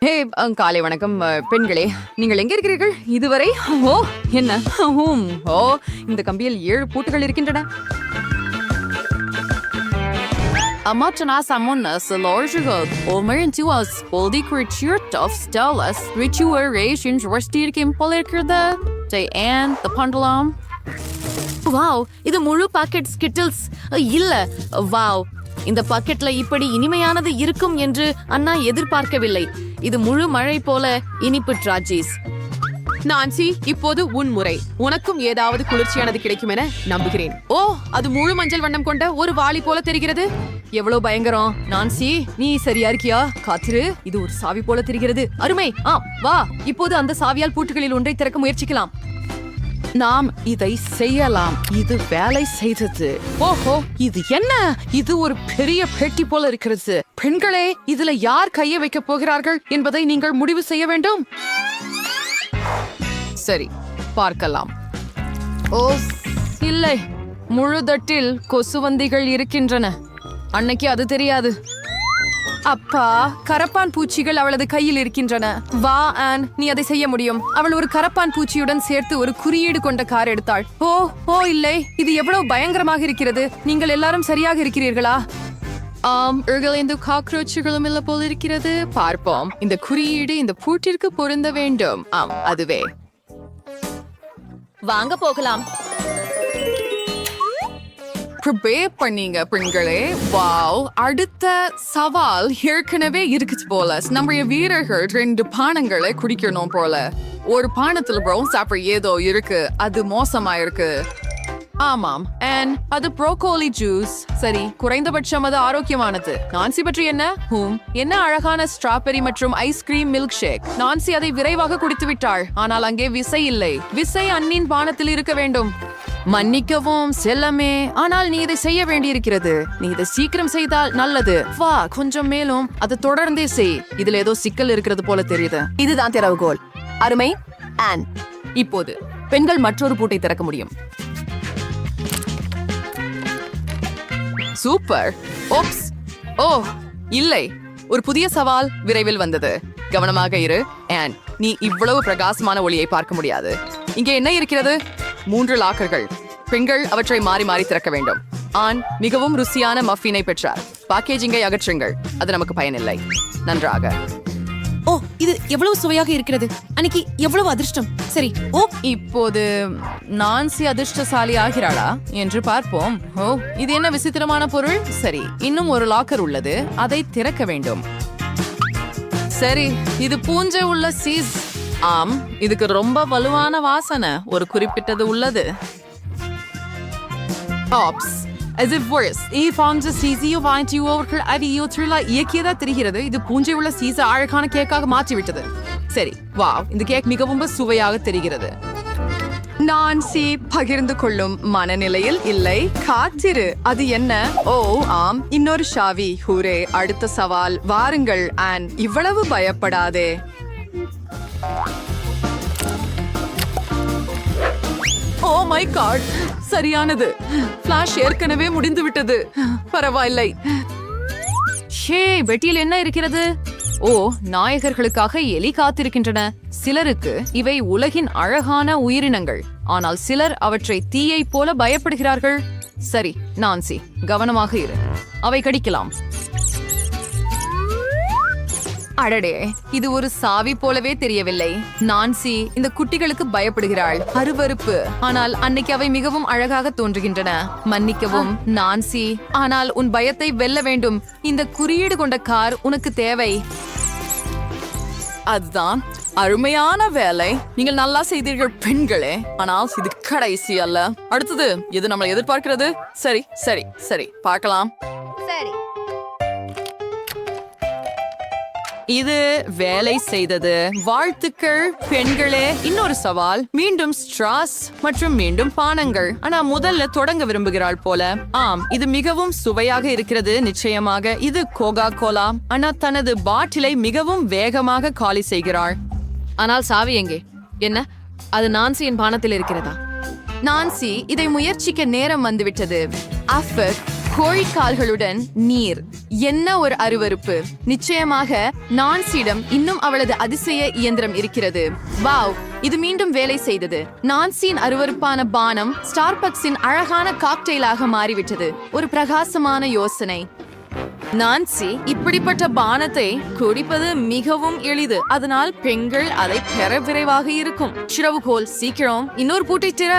ஹே காலை வணக்கம் பெண்களே, நீங்கள் எங்க இருக்கிறீர்கள் இதுவரை? ஓ என்ன, ஓ இந்த கம்பியில் 7 பூட்டுகள் இருக்கின்றன. Amatrna sammonas lorgegod omeren tuas boldi creature of stellas rituations rustirkim polerkrda say and the pendulum. Wow, இது முழு பாக்கெட் ஸ்கிட்டில்ஸ் இல்ல. வாவ், இந்த பாக்கெட்ல இப்படி இனிமையானது இருக்கும் என்று அண்ணா எதிர்பார்க்கவில்லை. இது முழு மழை போல இனிப்பு ட்ராஜிஸ். நான்சி, இப்போது உன் முறை. உனக்கும் ஏதாவது குளிர்ச்சியானது கிடைக்கும் என நம்புகிறேன். ஓ, அது முழு மஞ்சள் வண்ணம் கொண்ட ஒரு வாளி போல தெரிகிறது. எவ்வளவு பயங்கரம். நான்சி, நீ சரியா இருக்கியா? காத்திரு, இது ஒரு சாவி போல தெரிகிறது. அருமை. வா, இப்போது அந்த சாவியால் பூட்டுகளில் ஒன்றை திறக்க முயற்சிக்கலாம். நாம் இதை செய்யலாம். இது வேலை செய்தது. ஓஹோ, இது என்ன? இது ஒரு பெரிய பெட்டி போல இருக்கிறது. பெண்களே, இதுல யார் கையை வைக்க போகிறார்கள் என்பதை நீங்கள் முடிவு செய்ய வேண்டும். சரி, பார்க்கலாம். ஓ இல்லை, முழு தட்டில் கொசுவந்திகள் இருக்கின்றன. அன்னைக்கு அது தெரியாது. அப்பா, கரப்பான் பூச்சிகள் அவளது கையில் இருக்கின்றன. வா ஆன், நீ அதை செய்ய முடியும். அவள் ஒரு கரப்பான் பூச்சியுடன் சேர்த்து ஒரு குறியீடு கொண்ட கார் எடுத்தாள். ஓ இல்லை, இது எவ்வளவு பயங்கரமாக இருக்கிறது. நீங்கள் எல்லாரும் சரியாக இருக்கிறீர்களா? இந்த காக்ரோச்சுகளும் இல்ல போல் இருக்கிறது. பார்ப்போம். இந்த குறியீடு இந்த பூட்டிற்கு பொருந்த வேண்டும். அதுவே. வாங்க போகலாம். பண்ணீங்க பெண்களே. வாவ், அடுத்த சவால் ஏற்கனவே இருக்குது போல. நம்முடைய வீரர்கள் 2 பானங்களை குடிக்கணும் போல. ஒரு பானத்துல ப்ரௌன் சாப்பிட ஏதோ இருக்கு. அது மோசமா இருக்கு. ஆமாம், அது ப்ரோக்கோலி ஜூஸ். சரி, குறைந்தபட்சம் அது ஆரோக்கியமானது. நான்சி பற்றி என்ன? என்ன அழகான ஸ்ட்ராபெரி மற்றும் ஐஸ்கிரீம் மில்க் ஷேக். நான்சி அதை விரைவாக குடித்து விட்டாள். ஆனால் அங்கே விசை இல்லை. விசை அண்ணின் பானத்தில் இருக்க வேண்டும். மன்னிக்கவும் செல்லமே, ஆனால் நீ இதை செய்ய வேண்டியிருக்கிறது. நீ இதை சீக்கிரம் செய்தால் நல்லது. வா, கொஞ்சம் மேலும். அதை தொடர்ந்தே செய். இதுல ஏதோ சிக்கல் இருக்கிறது போல தெரியுது. இதுதான் திறவுகோல். அருமை. ஆன், இப்போது பெண்கள் மற்றொரு பூட்டை திறக்க முடியும். சூப்பர். ஓப்ஸ், ஓ இல்லை, ஒரு புதிய சவால் விரைவில் வந்தது. கவனமாக இரு ஆன். நீ இவ்வளவு பிரகாசமான ஒளியை பார்க்க முடியாது. இங்கே என்ன இருக்கிறது? 3 லாக்கர்கள். பெண்கள் அவற்றை மாறி மாறி திறக்க வேண்டும். ஆண் மிகவும் ருசியான மஃபினை பெற்றார். பேக்கேஜிங்கை அகற்றுங்கள், அது நமக்கு பயனில்லை. நன்றாக. ஓ, இது எவ்வளவு சுவையாக இருக்கிறது. அன்னைக்கு எவ்வளவு அதிர்ஷ்டம். சரி, ஓ இப்போது நான்சி அதிர்ஷ்டசாலி ஆகிறாளா என்று பார்ப்போம். ஓ, இது என்ன விசித்திரமான பொருள். சரி, இன்னும் ஒரு லாக்கர் உள்ளது. அதை திறக்க வேண்டும். சரி, இது பூஞ்சை உள்ள சீஸ். ஆம், இதுக்கு ரொம்ப வலுவான வாசனை ஒரு குறிப்பிட்டது உள்ளது. இயக்கியதா தெரிகிறது. இது பூஞ்சை உள்ள சீஸை அழகான கேக்காக மாற்றிவிட்டது. சரி, வா, இந்த கேக் மிகவும் சுவையாக தெரிகிறது. நான்சி பகிர்ந்து கொள்ளும் மனநிலையில் இல்லை. காத்திரு, அது என்ன? ஓ ஆம், இன்னொரு ஷாவி. ஹூரே, அடுத்த சவால். வாருங்கள் ஆன், இவ்வளவு பயப்படாதே. ஓ மை காட், சரியானது. ஃபிளாஷ் ஏற்கனவே முடிந்து விட்டது. பரவாயில்லை. ஷே, பெட்டியில் என்ன இருக்கிறது? ஓ, நாயகர்களுக்காக எலி காத்திருக்கின்றன. சிலருக்கு இவை உலகின் அழகான உயிரினங்கள், ஆனால் சிலர் அவற்றை தீயை போல பயப்படுகிறார்கள். சரி நான்சி, கவனமாக இரு. அவை கடிக்கலாம். அடடே, இது ஒரு சாவி போலவே தெரியவில்லை. நான்சி இந்த குட்டிகளுக்கு பயப்படுகிறாள். அருவருப்பு. ஆனால் அன்னைக்கு அவை மிகவும் அழகாக தோன்றுகின்றன. மன்னிக்கவும் நான்சி, ஆனால் உன் பயத்தை வெல்ல வேண்டும். இந்த குறியீடு கொண்ட கார் உனக்கு தேவை. அதுதான் அருமையான வேலை. நீங்கள் நல்லா செய்தீர்கள் பெண்களே. ஆனால் இது கடைசி அல்ல. அடுத்தது எது நம்மளை எதிர்பார்க்கிறது? சரி சரி சரி, பார்க்கலாம். சரி, இது வேலை செய்தது. வாழ்த்துக்கள் பெண்களே. இன்னொரு சவால். மீண்டும் ஸ்ட்ராஸ் மற்றும் மீண்டும் பானங்கள். ஆனா முதல்ல தொடங்க விரும்புகிறாள் போல. ஆம், இது மிகவும் சுவையாக இருக்கிறது. நிச்சயமாக இது கோகா கோலா. ஆனா தனது பாட்டிலை மிகவும் வேகமாக காலி செய்கிறாள். ஆனால் சாவி எங்கே? என்ன, அது நான்சியின் பானத்தில் இருக்கிறதா? நான்சி, இதை முயற்சிக்க நேரம் வந்துவிட்டது. கோழிக்கால்களுடன் நீர். என்ன ஒரு அருவருப்பு. நிச்சயமாக நான்சியிடம் இன்னும் அவளது அதிசய இயந்திரம் இருக்கிறது. வாவ், இது மீண்டும் வேலை செய்தது. நான்சியின் அருவருப்பான பானம் ஸ்டார்பக்ஸின் அழகான காக்டெயிலாக மாறிவிட்டது. ஒரு பிரகாசமான யோசனை. நான்சி, இப்படிப்பட்ட பானத்தை குடிப்பது மிகவும் எளிது. அதனால் பெண்கள் அதை பெற விரைவாக இருக்கும். சிறவுகோல், சீக்கிரம் இன்னொரு பூட்டை திற.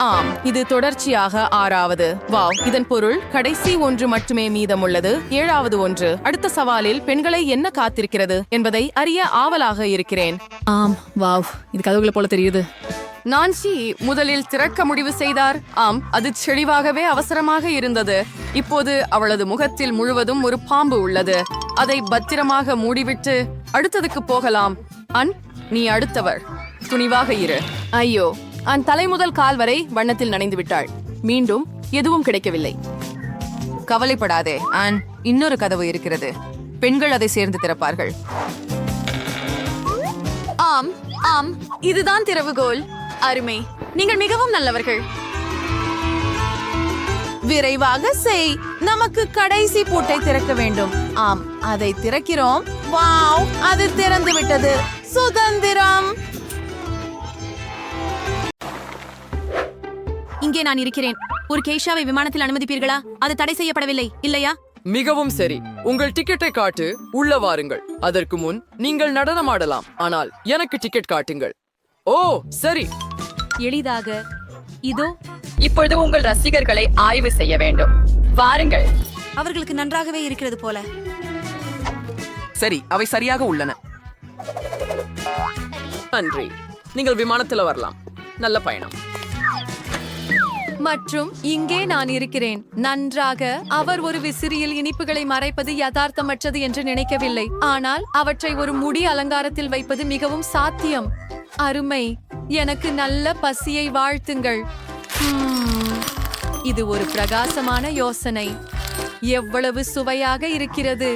ஆம், இது தொடர்ச்சியாக 6வது. வாவ், இதன் பொருள் கடைசி ஒன்று மட்டுமே மீதமுள்ளது. 7வது ஒன்று. அடுத்த சவாலில் பெண்களை என்ன காத்திருக்கிறது என்பதை அறிய ஆவலாக இருக்கிறேன். ஆம், வாவ், இது கதவுகளை போல தெரியுது. நான்சி முதலில் திறக்க முடிவு செய்தார். ஆம், அது தெளிவாகவே அவசரமாக இருந்தது. இப்போது அவளது முகத்தில் முழுவதும் ஒரு பாம்பு உள்ளது. அதை பத்திரமாக மூடிவிட்டு அடுத்ததுக்கு போகலாம். நீ அடுத்தவர். துணிவாக இரு. ஐயோ, தலை முதல் கால் வரை வண்ணத்தில் நனைந்து விட்டாள். மீண்டும் எதுவும் கிடைக்கவில்லை. கவலைப்படாதே இன்னொரு கதவு இருக்கிறது. பெண்கள் அதை சேர்ந்து திறப்பார்கள். ஆம் ஆம், இதுதான் திறவுகோல். அருமை, நீங்கள் மிகவும் நல்லவர்கள். விரைவாக செய். நமக்கு கடைசி பூட்டை திறக்க வேண்டும். ஆம், அதை திறக்கிறோம். வாவ், அது திறந்து விட்டது. சுதந்திரம். இங்கே நான் இருக்கிறேன். ஒரு கேஷாவை விமானத்தில் அனுமதிப்பீர்களா? அது தடை செய்யப்படவில்லை, இல்லையா? மிகவும் சரி. உங்கள் டிக்கெட்டை காட்டு. உள்ள வாருங்கள். அதற்கு முன் நீங்கள் நடனமாடலாம். ஆனால் எனக்கு டிக்கெட் காட்டுங்கள். ஓ சரி. எளிதாக. இதோ. இப்பொழுது உங்கள் ரசிகர்களை ஆய்வு செய்ய வேண்டும். வாருங்கள். அவர்களுக்கு நன்றாகவே இருக்கிறது போல. சரி, அவை சரியாக உள்ளன. நன்றி. நீங்கள் விமானத்தில் வரலாம். நல்ல பயணம். மற்றும் இங்கே நான் இருக்கிறேன். நன்றாக. அவர் ஒரு விசிறியில் இனிப்புகளை மறைப்பது யதார்த்தமற்றது என்று நினைக்கவில்லை. ஆனால் அவற்றை ஒரு முடி அலங்காரத்தில் வைப்பது மிகவும் சாத்தியம். அருமை. எனக்கு நல்ல பசியை வாழ்த்துங்கள். இது ஒரு பிரகாசமான யோசனை. எவ்வளவு சுவையாக இருக்கிறது.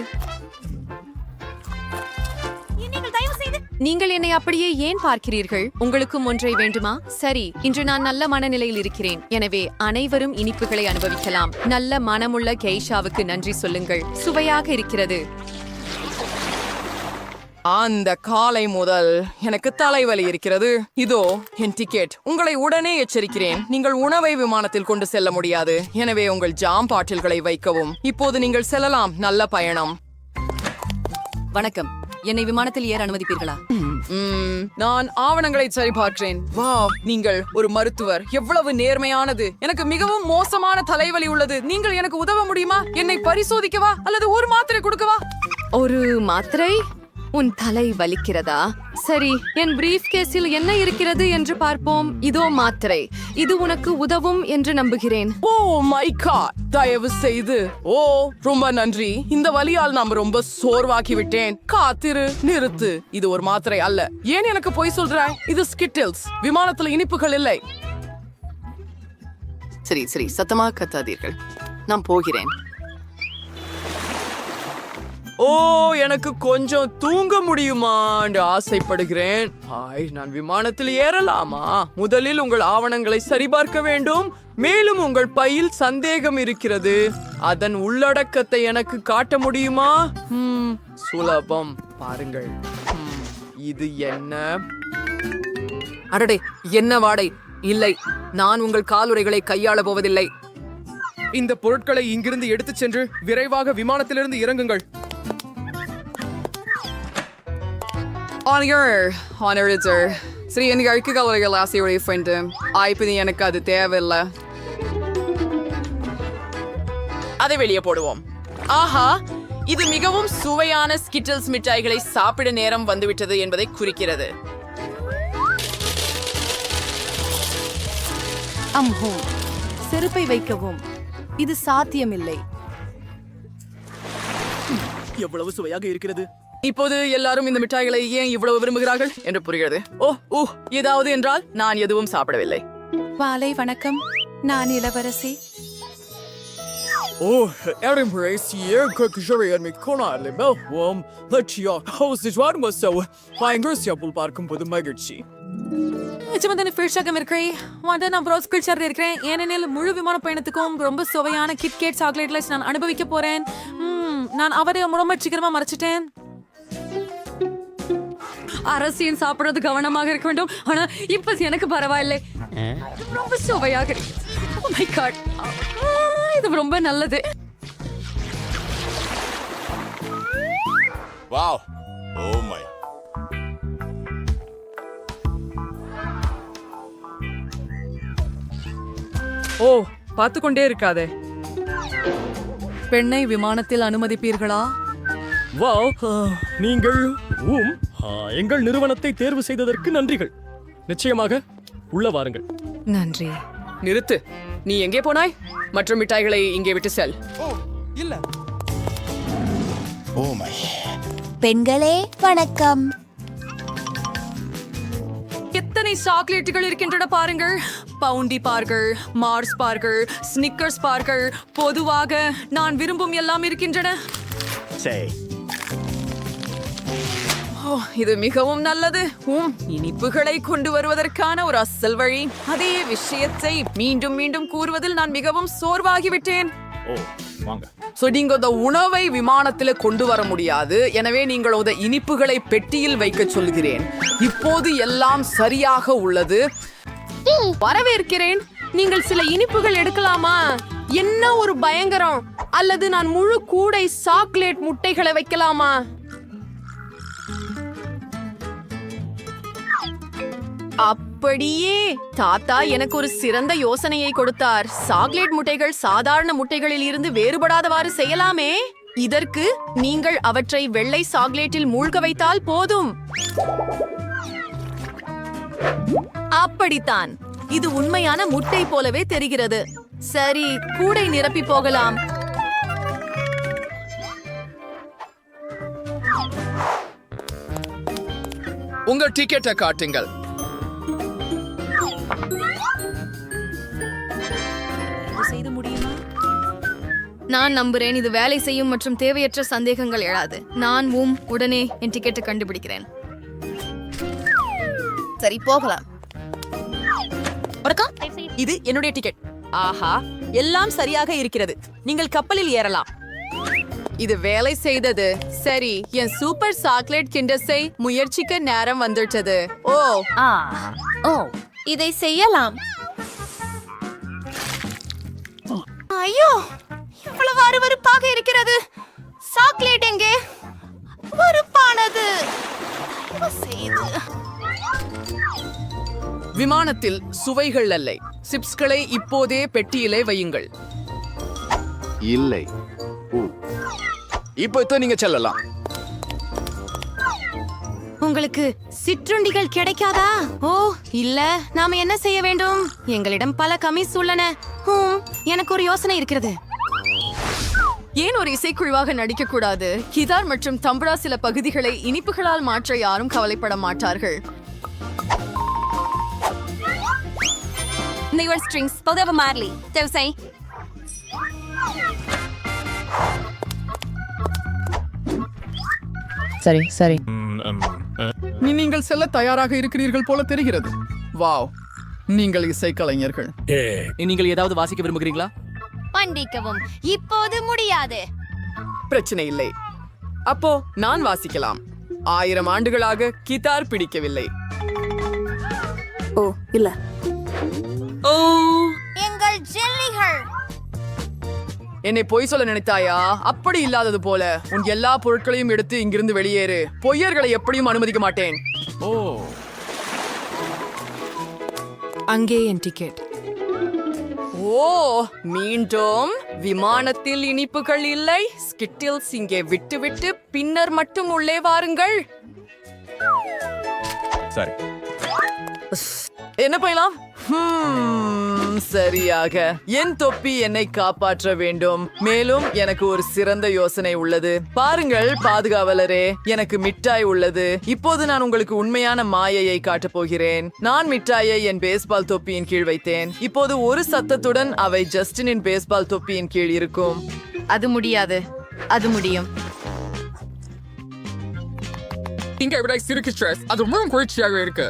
நீங்கள் என்னை அப்படியே ஏன் பார்க்கிறீர்கள்? உங்களுக்கும் ஒன்றை வேண்டுமா? சரி, இன்று நான் நல்ல மனநிலையில் இருக்கிறேன். எனவே அனைவரும் இனிப்புகளை அனுபவிக்கலாம். நல்ல மனமுள்ள கெய்ஷாவுக்கு நன்றி சொல்லுங்கள். சுவையாக இருக்கிறது. அந்த காலை முதல் எனக்கு தலைவலி இருக்கிறது. இதோ என் டிக்கெட். உங்களை உடனே எச்சரிக்கிறேன். நீங்கள் உணவை விமானத்தில் கொண்டு செல்ல முடியாது. எனவே உங்கள் ஜாம் பாட்டில்களை வைக்கவும். இப்போது நீங்கள் செல்லலாம். நல்ல பயணம். வணக்கம். என்னை விமானத்தில் ஏற அனுமதிப்பீர்களா? நான் ஆவணங்களை சரிபார்க்கிறேன். வாவ், நீங்கள் ஒரு மருத்துவர். எவ்வளவு நேர்மையானது. எனக்கு மிகவும் மோசமான தலைவலி உள்ளது. நீங்கள் எனக்கு உதவ முடியுமா? என்னை பரிசோதிக்கவா அல்லது ஒரு மாத்திரை கொடுக்கவா? ஒரு மாத்திரை? உன் தலை வலிக்கிறதா? சரி, என் பிரீஃப் கேஸில் என்ன இருக்கிறது என்று பார்ப்போம். இதோ மாத்திரை. இது உனக்கு உதவும் என்று நம்புகிறேன். ஓ மை காட், தயவு செய்து. ஓ ரொம்ப நன்றி. இந்த வலியால் நான் ரொம்ப சோர்வாக்கி விட்டேன். காத்திரு, நிறுத்து. இது ஒரு மாத்திரை அல்ல. ஏன் எனக்கு பொய் சொல்றாய்? இது ஸ்கிட்டில்ஸ். விமானத்துல இனிப்புகள் இல்லை. சரி சரி, சத்தமாக கத்தாதீர்கள். நான் போகிறேன். ஓ, எனக்கு கொஞ்சம் தூங்க முடியுமா என்று ஆசைப்படுகிறேன். நான் விமானத்தில் ஏறலாமா? முதலில் உங்கள் ஆவணங்களை சரிபார்க்க வேண்டும். மேலும் உங்கள் பையில் சந்தேகம் இருக்கிறது. அதன் உள்ளடக்கத்தை எனக்கு காட்ட முடியுமா? சுலபம். பாருங்கள். இது என்ன? அடடே, என்ன வாடை. இல்லை, நான் உங்கள் காலுறைகளை கையாள போவதில்லை. இந்த பொருட்களை இங்கிருந்து எடுத்துச் சென்று விரைவாக விமானத்திலிருந்து இறங்குங்கள். சரி, எனக்கு அழுக்கு கலவைகள் ஆசையுடைய ஃப்ரெண்டு. இப்போது எனக்கு அது தேவையில்லை. அதை வெளியே போடுவோம். ஆஹா, இது மிகவும் சுவையான ஸ்கிட்டில்ஸ் மிட்டாய்களை சாப்பிட நேரம் வந்துவிட்டது என்பதை குறிக்கிறது. செருப்பை வைக்கவும். இது சாத்தியமில்லை. எவ்வளவு சுவையாக இருக்கிறது. இப்போது எல்லாரும் இந்த மிட்டாய்களை ஏன் இவ்வளவு விரும்புகிறார்கள் என்று புரிகிறது. ஏதாவது என்றால் நான் எதுவும் சாப்பிடவில்லை. மாலை வணக்கம், நான் இளவரசி. பார்க்கும்போது மகிழ்ச்சி. நிச்சயமா ஃபிஷ்ஷாகம் இருக்கிறேன் வந்து நான் ப்ரோஸ் கில்ச்சர் இருக்கிறேன் ஏனெனில் முழு விமான பயணத்துக்கும் ரொம்ப சுவையான கிட்கேட் சாக்லேட்லெஸ் நான் அனுபவிக்க போறேன் நான் அவரை ரொம்ப சீக்கிரமா மறைச்சிட்டேன். அரசியன் சாப்பிடுறது கவனமாக இருக்க வேண்டும். ஆனா இப்ப எனக்கு பரவாயில்லை, ரொம்ப சுவையாக இருக்கு. Oh my God. இது ரொம்ப நல்லது. Wow. Oh my. ஓ, பார்த்து கொண்டே இருக்காதே. பெண்ணை விமானத்தில் அனுமதிப்பீர்களா? வாவ், நீங்கள் எங்கள் நிறுவனத்தை தேர்வு செய்ததற்கு நன்றிகள். நிச்சயமாக உள்ள வாருங்கள். நன்றி. நிறுத்து. நீ எங்கே போனாய்? மற்ற மிட்டாய்களை இங்கே விட்டு செல். Oh my. பெண்களே வணக்கம். எத்தனை சாக்லேட்டுகள் இருக்கின்றன பாருங்கள். பவுண்டி பார்கள், மார்ஸ் பார்கள், ஸ்னிக்கர்ஸ் பார்கள், பொதுவாக நான் விரும்பும் எல்லாம் இருக்கின்றன. Say. ஓ, இது மிகவும் நல்லது. இனிப்புகளை கொண்டு வருவதற்கான ஒரு அசல் வழி. அதே விஷயத்தை மீண்டும் மீண்டும் கூறுவதில் நான் மிகவும் சோர்வாகிவிட்டேன். Oh, வாங்க. சோ நீங்க அந்த உணவை விமானத்துல கொண்டு வர முடியாது. எனவே நீங்கள் அந்த இனிப்புகளை பெட்டியில் வைக்க சொல்கிறேன். இப்போது எல்லாம் சரியாக உள்ளது. வரவேற்கிறேன். நீங்கள் சில இனிப்புகள் எடுக்கலாமா? என்ன ஒரு பயங்கரம்! அல்லது நான் முழு கூடை சாக்லேட் முட்டைகளை வைக்கலாமா? அப்படியே தாத்தா எனக்கு ஒரு சிறந்த யோசனையை கொடுத்தார். சாக்லேட் முட்டைகள் சாதாரண முட்டைகளில் இருந்து வேறுபடாதவாறு செய்யலாமே. இதற்கு நீங்கள் அவற்றை வெள்ளை சாக்லேட்டில் மூழ்க வைத்தால் போதும். அப்படித்தான். இது உண்மையான முட்டை போலவே தெரிகிறது. சரி, கூடை நிரப்பி போகலாம். உங்க டிக்கெட்டை காட்டுங்கள். செய்து முடியுமா? நான் நம்புறேன் இது வேலை செய்யும் மற்றும் தேவையற்ற சந்தேகங்கள் எழாது. நான் உடனே என் டிக்கெட்டை கண்டுபிடிக்கிறேன். சரி, போகலாம். இது என்னுடைய டிக்கெட். ஆஹா, எல்லாம் சரியாக இருக்கிறது. நீங்கள் கப்பலில் ஏறலாம். இது வேலை செய்தது. சரி, என் சூப்பர் சாக்லேட் கிண்டஸை முயற்சிக்க நேரம் வந்துட்டது. ஓ, இதை செய்யலாம். ஐயோ, இவ்வளவு அருவருப்பாக இருக்கிறது. சாக்லேட் எங்கே? வெறுப்பானது. விமானத்தில் சுவைகள் இல்லை. சிப்ஸ்களை இப்போதே பெட்டியிலே வையுங்கள். இல்லை. இப்போ நீங்க செல்லலாம். உங்களுக்கு சிற்றுண்டிகள் கிடைக்காதா? ஓ இல்ல, நாம என்ன செய்ய வேண்டும்? எங்களிடம் பல கமிஸ் உள்ளன. எனக்கு ஒரு யோசனை இருக்கிறது. ஏன் ஒரு இசைக்குழுவாக நடிக்க கூடாது? கிதார் மற்றும் தம்புரா சில பகுதிகளை இனிப்புகளால் மாற்ற யாரும் கவலைப்பட மாட்டார்கள். They were strings, both of them Marley. So say. சரி. நீங்கள் செல்ல தயாராக இருக்கிறீர்கள் போல தெரிகிறது. வாவ், நீங்கள் இசைக்கலைஞர்கள். நீங்கள் ஏதாவது வாசிக்க விரும்புகிறீங்களா? மன்னிக்கவும், இப்போது முடியாது. பிரச்சனை இல்லை. அப்போ நான் வாசிக்கலாம். 1000 ஆண்டுகளாக கிதார் பிடிக்கவில்லை. எங்கள் ஜெல்லிகள். என்னை பொய் சொல்ல நினைத்தாயா? அப்படி இல்லாதது போல உன் எல்லா பொருட்களையும் எடுத்து இங்கிருந்து வெளியேறு. பொய்யர்களை எப்படியும் அனுமதிக்க மாட்டேன். அங்கே என் டிக்கெட். ஓ, மீண்டும் விமானத்தில் இனிப்புகள் இல்லை. ஸ்கிட்டில்ஸ் இங்கே விட்டு பின்னர் மட்டும் உள்ளே வாருங்கள். சரி. என்ன போயலாம்? சரியாக. என் தொப்பி என்னை காப்பாற்ற வேண்டும். மேலும் எனக்கு ஒரு சிறந்த யோசனை உள்ளது. பாருங்கள் பாதுகாவலரே, எனக்கு மிட்டாய் உள்ளது. இப்போது நான் உங்களுக்கு உண்மையான மாயையை காட்டப் போகிறேன். நான் மிட்டாயை என் பேஸ்பால் தொப்பியின் கீழ் வைத்தேன். இப்போது ஒரு சத்தத்துடன் அவை ஜஸ்டினின் பேஸ்பால் தொப்பியின் கீழ் இருக்கும். அது முடியாது. அது முடியும். இங்க விட சிறுக்கு ஸ்ட்ரெஸ் அது ரொம்ப குளிர்ச்சியாக இருக்கு.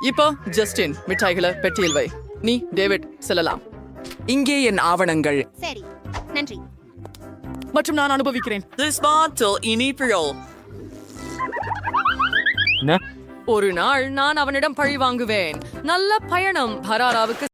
இப்போ ஜஸ்டின் மிட்டாய்களை பெட்டியில் வை. நீ டேவிட் செல்லலாம். இங்கே என் ஆவணங்கள். சரி நன்றி. மற்றும் நான் அனுபவிக்கிறேன். ஒரு நாள் நான் அவனிடம் பழி வாங்குவேன். நல்ல பயணம். ஹராராவுக்கு